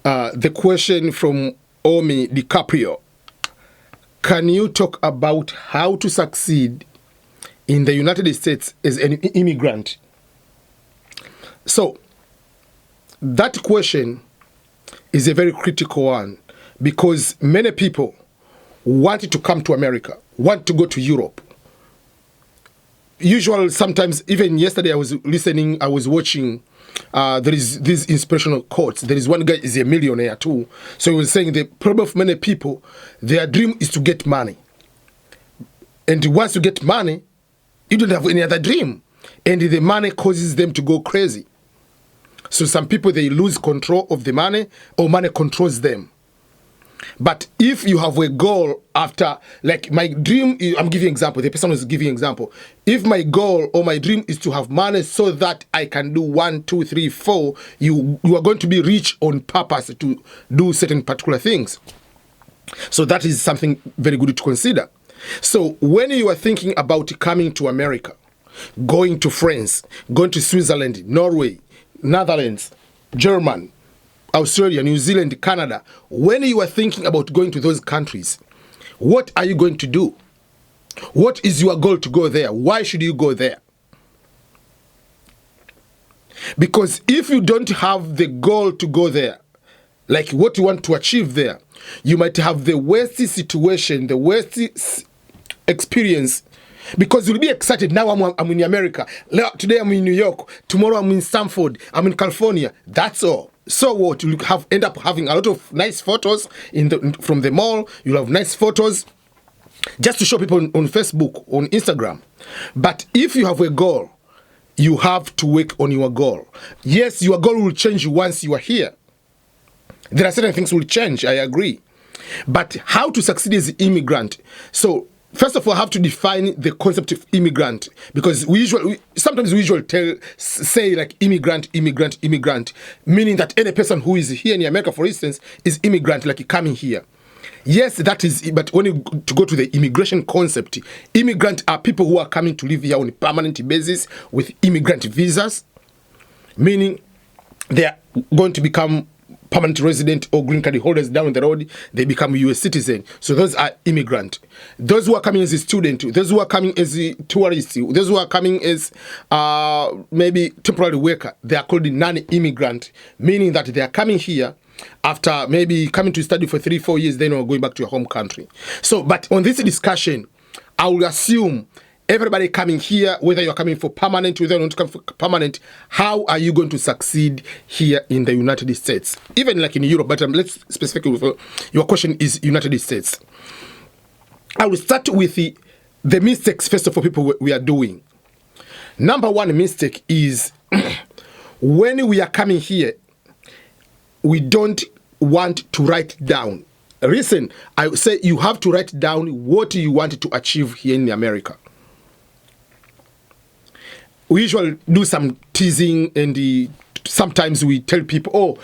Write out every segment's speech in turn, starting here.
The question from Omi DiCaprio. Can you talk about how to succeed in the United States as an immigrant? So, that question is a very critical one because many people want to come to America, want to go to Europe. Usually, sometimes, even yesterday I was watching, there is these inspirational quotes. There is one guy is a millionaire too. So he was saying the problem of many people, their dream is to get money. And once you get money, you don't have any other dream. And the money causes them to go crazy. So some people, they lose control of the money or money controls them. But if you have a goal after, like my dream, I'm giving an example, the person was giving an example. If my goal or my dream is to have money so that I can do 1, 2, 3, 4, you are going to be rich on purpose to do certain particular things. So that is something very good to consider. So when you are thinking about coming to America, going to France, going to Switzerland, Norway, Netherlands, Germany, Australia, New Zealand, Canada, when you are thinking about going to those countries, what are you going to do? What is your goal to go there? Why should you go there? Because if you don't have the goal to go there, like what you want to achieve there, you might have the worst situation, the worst experience, because you'll be excited. Now I'm in America. Today I'm in New York. Tomorrow I'm in Stanford. I'm in California. That's all. So what? You'll end up having a lot of nice photos from the mall. You'll have nice photos just to show people on Facebook, on Instagram. But if you have a goal, you have to work on your goal. Yes, your goal will change once you are here. There are certain things will change, I agree. But how to succeed as an immigrant? So first of all, I have to define the concept of immigrant, because sometimes we usually say like immigrant, meaning that any person who is here in America, for instance, is immigrant, like coming here. Yes, that is, but when you go to the immigration concept, immigrant are people who are coming to live here on a permanent basis with immigrant visas, meaning they are going to become permanent resident or green card holders down the road, they become U.S. citizen. So those are immigrant. Those who are coming as a student, those who are coming as a tourist, those who are coming as maybe temporary worker, they are called non-immigrant, meaning that they are coming here after maybe coming to study for 3-4 years, then are going back to your home country. So, but on this discussion, I will assume everybody coming here, whether you're coming for permanent, whether you want to come for permanent, how are you going to succeed here in the United States? Even like in Europe, but let's specifically, your question is United States. I will start with the mistakes, first of all, people we are doing. Number one mistake is when we are coming here, we don't want to write down. Listen, I say you have to write down what you want to achieve here in America. We usually do some teasing, and sometimes we tell people,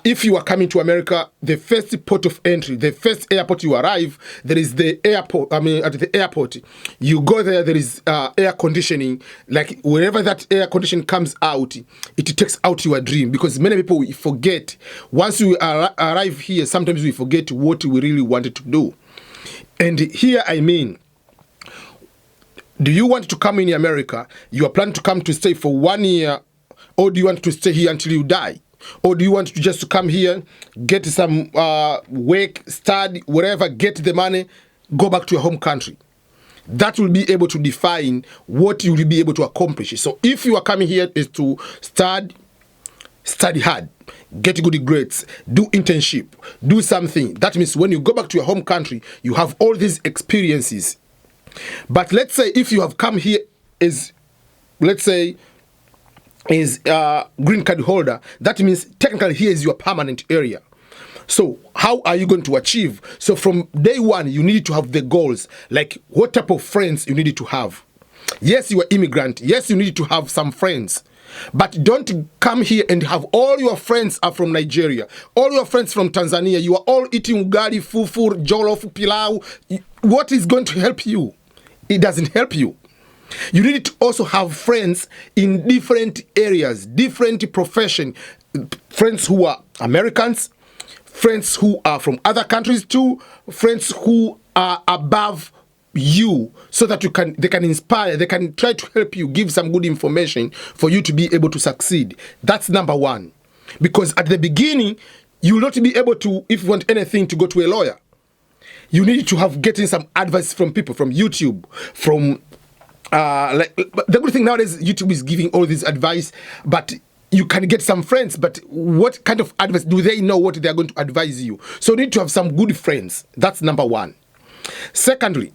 if you are coming to America, the first port of entry, the first airport you arrive, there is the airport. At the airport, you go there, there is air conditioning. Like wherever that air conditioning comes out, it takes out your dream, because many people we forget. Once we arrive here, sometimes we forget what we really wanted to do. And here I mean, do you want to come in America? You are planning to come to stay for 1 year, or do you want to stay here until you die? Or do you want to just come here, get some work, study, whatever, get the money, go back to your home country? That will be able to define what you will be able to accomplish. So if you are coming here is to study hard, get good grades, do internship, do something. That means when you go back to your home country, you have all these experiences. But let's say if you have come here as, let's say, is a green card holder, that means technically here is your permanent area. So how are you going to achieve? So from day one, you need to have the goals, like what type of friends you need to have. Yes, you are immigrant. Yes, you need to have some friends. But don't come here and have all your friends are from Nigeria, all your friends from Tanzania. You are all eating ugali, fufu, jollof, pilau. What is going to help you? It doesn't help you. You need to also have friends in different areas, different profession, friends who are Americans, friends who are from other countries too, friends who are above you, so that they can inspire, they can try to help you, give some good information for you to be able to succeed. That's number one. Because at the beginning, you will not be able to, if you want anything, to go to a lawyer. You need to have getting some advice from people, from YouTube, from the good thing nowadays, YouTube is giving all this advice, but you can get some friends. But what kind of advice do they know? What they are going to advise you? So you need to have some good friends. That's number one. Secondly,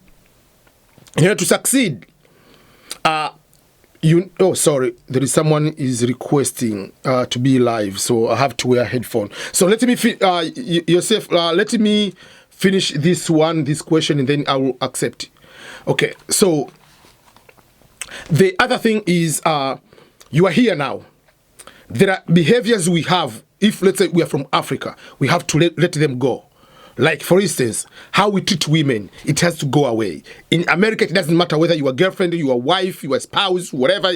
in order to succeed, there is someone is requesting to be live, so I have to wear a headphone. So let me let me finish this question, and then I will accept. Okay, so the other thing is, you are here now. There are behaviors we have. If, let's say, we are from Africa, we have to let them go. Like, for instance, how we treat women, it has to go away. In America, it doesn't matter whether you are girlfriend, you are wife, you are spouse, whatever,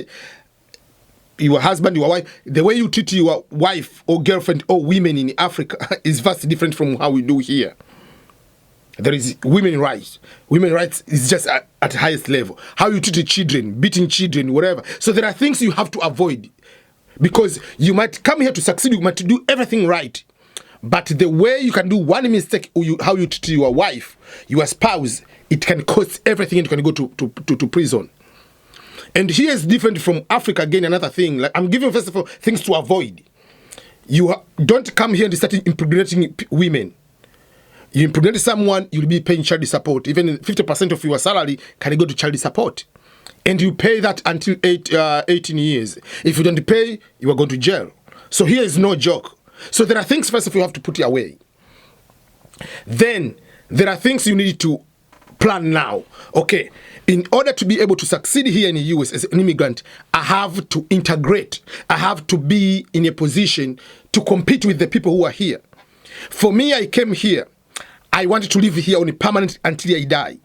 your husband, your wife. The way you treat your wife or girlfriend or women in Africa is vastly different from how we do here. There is women rights. Women rights is just at the highest level. How you treat the children, beating children, whatever. So there are things you have to avoid. Because you might come here to succeed, you might do everything right. But the way you can do one mistake, how you treat your wife, your spouse, it can cost everything, and you can go to prison. And here is different from Africa. Again, another thing. Like, I'm giving, first of all, things to avoid. You don't come here and start impregnating women. You impregnate someone, you'll be paying child support. Even 50% of your salary can go to child support. And you pay that until 18 years. If you don't pay, you are going to jail. So here is no joke. So there are things, first of all, you have to put away. Then there are things you need to plan now. Okay, in order to be able to succeed here in the US as an immigrant, I have to integrate. I have to be in a position to compete with the people who are here. For me, I came here. I wanted to live here on a permanent until I die.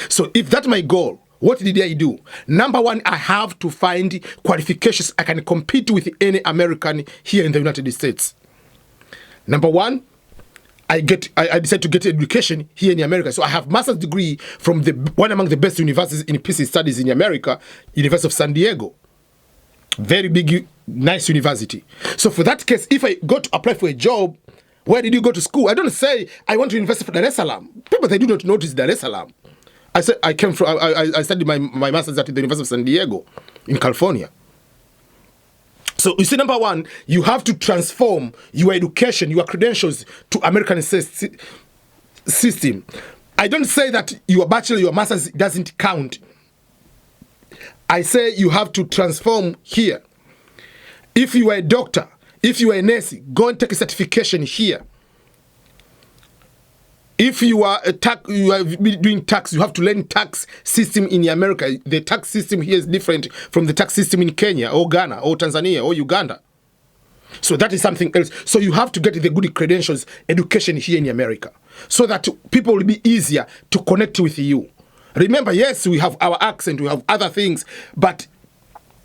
So if that's my goal, what did I do? Number one, I have to find qualifications I can compete with any American here in the United States. Number one, I decided to get education here in America. So I have master's degree from one among the best universities in peace studies in America, University of San Diego. Very big, nice university. So for that case, if I go to apply for a job, where did you go to school? I don't say I went to University of Dar es Salaam. People, they do not notice Dar es Salaam. I said I came from. I studied my master's at the University of San Diego in California. So you see, number one, you have to transform your education, your credentials to American system. I don't say that your bachelor, your master's doesn't count. I say you have to transform here. If you are a doctor, if you are a nurse, go and take a certification here. If you are you are doing tax, you have to learn tax system in America. The tax system here is different from the tax system in Kenya or Ghana or Tanzania or Uganda. So that is something else. So you have to get the good credentials, education here in America, so that people will be easier to connect with you. Remember, yes, we have our accent, we have other things, but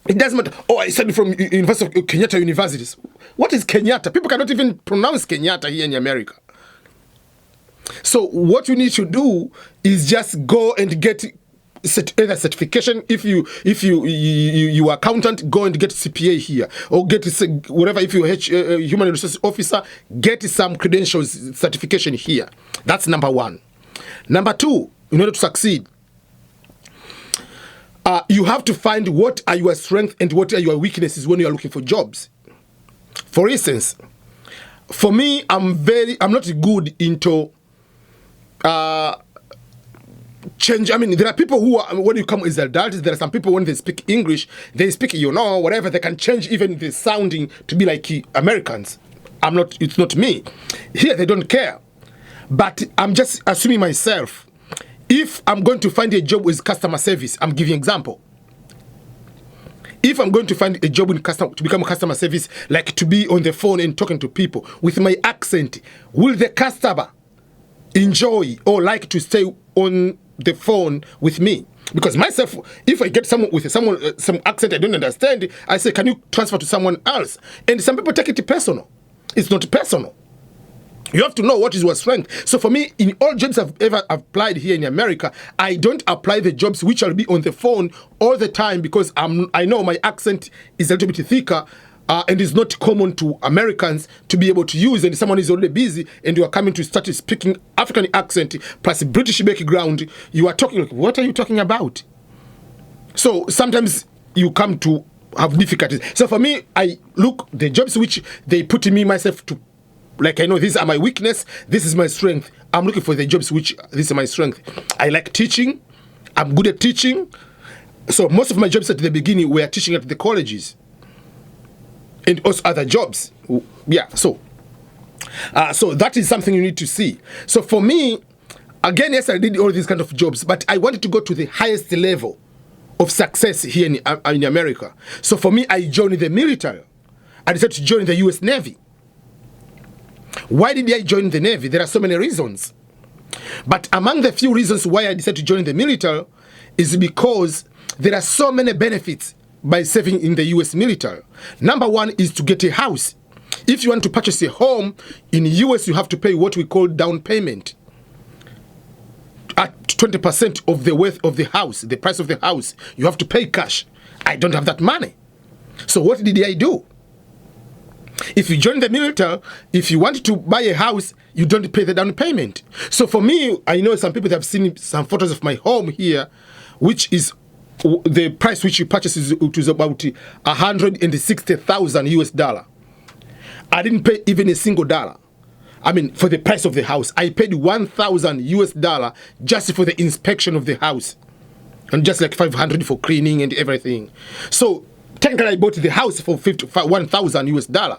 it doesn't matter. Oh, I studied from University of Kenyatta Universities. What is Kenyatta? People cannot even pronounce Kenyatta here in America. So what you need to do is just go and get either certification. If you are accountant, go and get CPA here, or get whatever. If you're a human resources officer, get some credentials certification here. That's number one. Number two, in order to succeed, you have to find what are your strengths and what are your weaknesses when you are looking for jobs. For instance, for me, I'm not good into change. I mean, there are people who are, when you come as adults, there are some people when they speak English, they speak, whatever, they can change even the sounding to be like Americans. It's not me. Here, they don't care. But I'm just assuming myself. If I'm going to find a job with customer service, I'm giving an example. If I'm going to find a job to become a customer service, like to be on the phone and talking to people with my accent, will the customer enjoy or like to stay on the phone with me? Because myself, if I get someone with some accent I don't understand, I say, can you transfer to someone else? And some people take it personal. It's not personal. You have to know what is your strength. So for me, in all jobs I've ever applied here in America, I don't apply the jobs which I'll be on the phone all the time, because I know my accent is a little bit thicker, and it's not common to Americans to be able to use. And someone is already busy and you are coming to start speaking African accent plus British background, you are talking like, what are you talking about? So sometimes you come to have difficulties. So for me, I look the jobs which they put me myself to, like I know these are my weakness, this is my strength. I'm looking for the jobs which this is my strength. I like teaching. I'm good at teaching. So most of my jobs at the beginning were teaching at the colleges. And also other jobs. Yeah, so that is something you need to see. So for me, again, yes, I did all these kind of jobs, but I wanted to go to the highest level of success here in America. So for me, I joined the military. I decided to join the US Navy. Why did I join the Navy? There are so many reasons. But among the few reasons why I decided to join the military is because there are so many benefits by serving in the US military. Number one is to get a house. If you want to purchase a home in the US, you have to pay what we call down payment. At 20% of the worth of the house, the price of the house, you have to pay cash. I don't have that money. So what did I do? If you join the military, if you want to buy a house, you don't pay the down payment. So for me, I know some people that have seen some photos of my home here, which is the price which you purchase is about 160,000 US dollar. I didn't pay even a single dollar. I mean, for the price of the house, I paid 1,000 US dollar just for the inspection of the house, and just like 500 for cleaning and everything. So technically, I bought the house for 1,000 US dollar.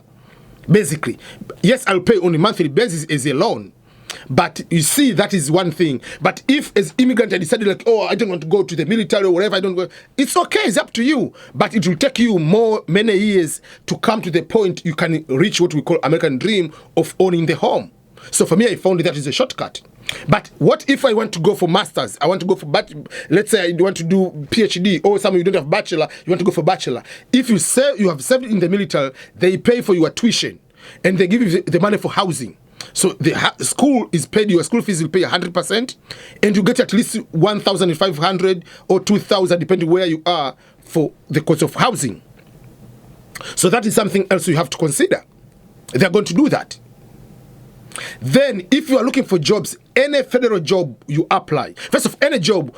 Basically, yes, I'll pay on a monthly basis as a loan. But you see, that is one thing. But if as immigrant I decided like, oh, I don't want to go to the military or whatever, I don't go, it's okay, it's up to you. But it will take you many years to come to the point you can reach what we call American dream of owning the home. So for me, I found that is a shortcut. But what if I want to go for masters? I want to go for let's say I want to do PhD, or some you don't have bachelor, you want to go for bachelor. If you say you have served in the military, they pay for your tuition and they give you the money for housing. So the school is paid, your school fees will pay 100%, and you get at least 1,500 or 2,000, depending where you are, for the cost of housing. So that is something else you have to consider. They are going to do that. Then, if you are looking for jobs, any federal job you apply, first of any job,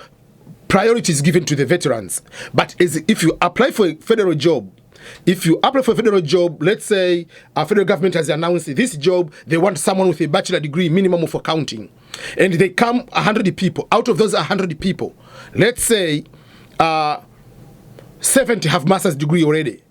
priority is given to the veterans. But if you apply for a federal job, let's say our federal government has announced this job, they want someone with a bachelor degree minimum of accounting, and they come 100 people. Out of those 100 people, let's say 70 have master's degree already,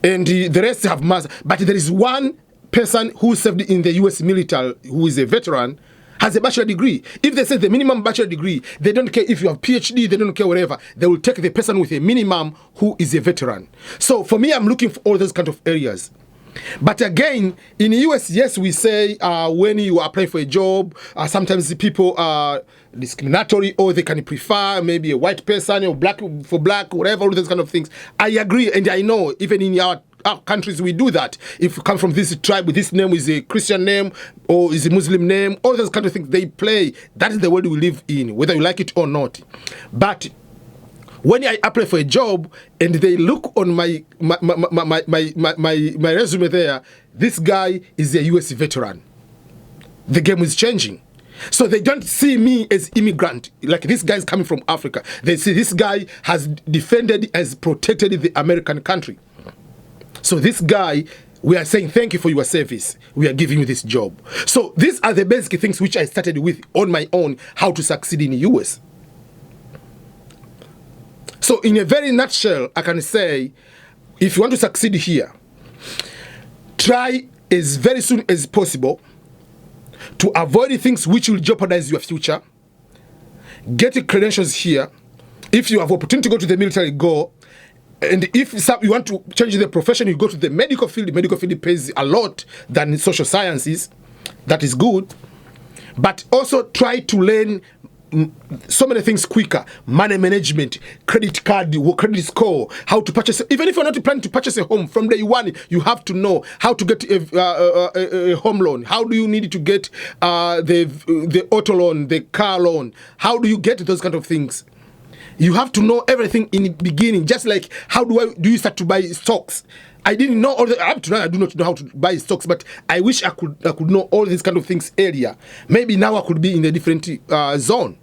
and the rest have master. But there is one person who served in the US military who is a veteran, has a bachelor degree. If they say the minimum bachelor degree, they don't care if you have PhD, they don't care whatever. They will take the person with a minimum who is a veteran. So for me, I'm looking for all those kind of areas. But again, in the US, yes, we say when you apply for a job, sometimes the people are discriminatory, or they can prefer maybe a white person or black, whatever, all those kind of things. I agree, and I know even in our countries we do that. If you come from this tribe, this name is a Christian name or is a Muslim name, all those kind of things they play. That is the world we live in, whether you like it or not. But when I apply for a job and they look on my resume there, this guy is a US veteran. The game is changing. So they don't see me as immigrant, like this guy is coming from Africa. They see this guy has defended, has protected the American country. So this guy, we are saying thank you for your service. We are giving you this job. So these are the basic things which I started with on my own, how to succeed in the US. So in a very nutshell, I can say, if you want to succeed here, try as very soon as possible to avoid things which will jeopardize your future. Get your credentials here. If you have opportunity to go to the military, go. And if you want to change the profession, you go to the medical field. The medical field pays a lot than social sciences. That is good. But also try to learn so many things quicker: money management, credit card, credit score, how to purchase. Even if you're not planning to purchase a home from day one, you have to know how to get a home loan. How do you need to get the auto loan, the car loan? How do you get those kind of things? You have to know everything in the beginning. Just like how do you start to buy stocks? I didn't know all the, up to now I do not know how to buy stocks, but I wish I could know all these kind of things earlier. Maybe now I could be in a different zone.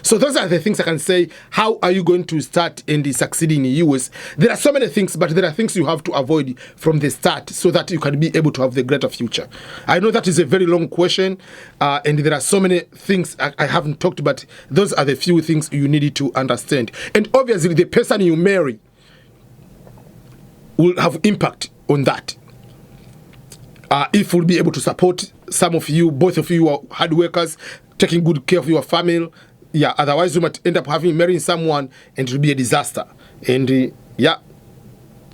So those are the things I can say. How are you going to start and succeed in the US? There are so many things, but there are things you have to avoid from the start so that you can be able to have the greater future. I know that is a very long question, and there are so many things I haven't talked about. Those are the few things you need to understand. And obviously, the person you marry will have impact on that. If we'll be able to support some of you, both of you are hard workers, taking good care of your family. Yeah, otherwise you might end up marrying someone and it will be a disaster. And yeah.